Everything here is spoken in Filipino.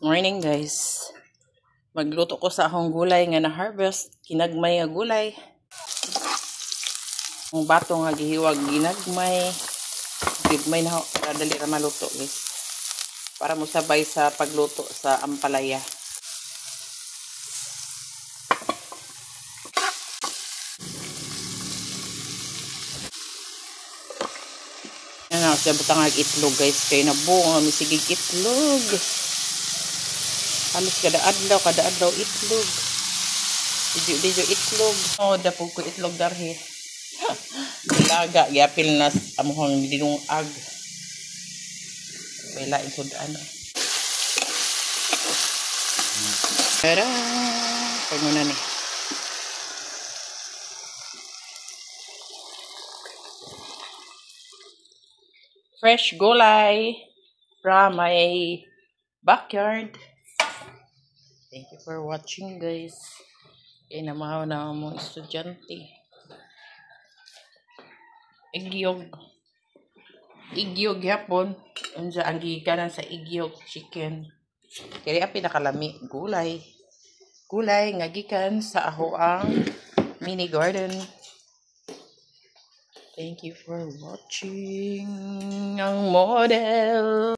Morning guys. Magluto ko sa akong gulay nga na-harvest. Kinagmay nga gulay. Ang bato nga gihiwag ginagmay. Gigmay na para dali ra maluto guys. Para mo sabay sa pagluto sa ampalaya. Yan ako siya butang itlog guys. Kaya nabuong ang misigig itlog. Halos kada adlaw itlog. Diyo itlog. Oh, dapog ko itlog darhi. Laga, gyapil na amuhang dinungag. May lain sudan. Tara! Pag muna ni. Fresh gulay from my backyard. Thank you for watching guys. Kaya namahaw na mga estudyante. Igyog yapon. Unsa ang gikanan sa igyog chicken. Kaya pinakalami gulay. Gulay nga gikan sa ahoang mini garden. Thank you for watching ang model.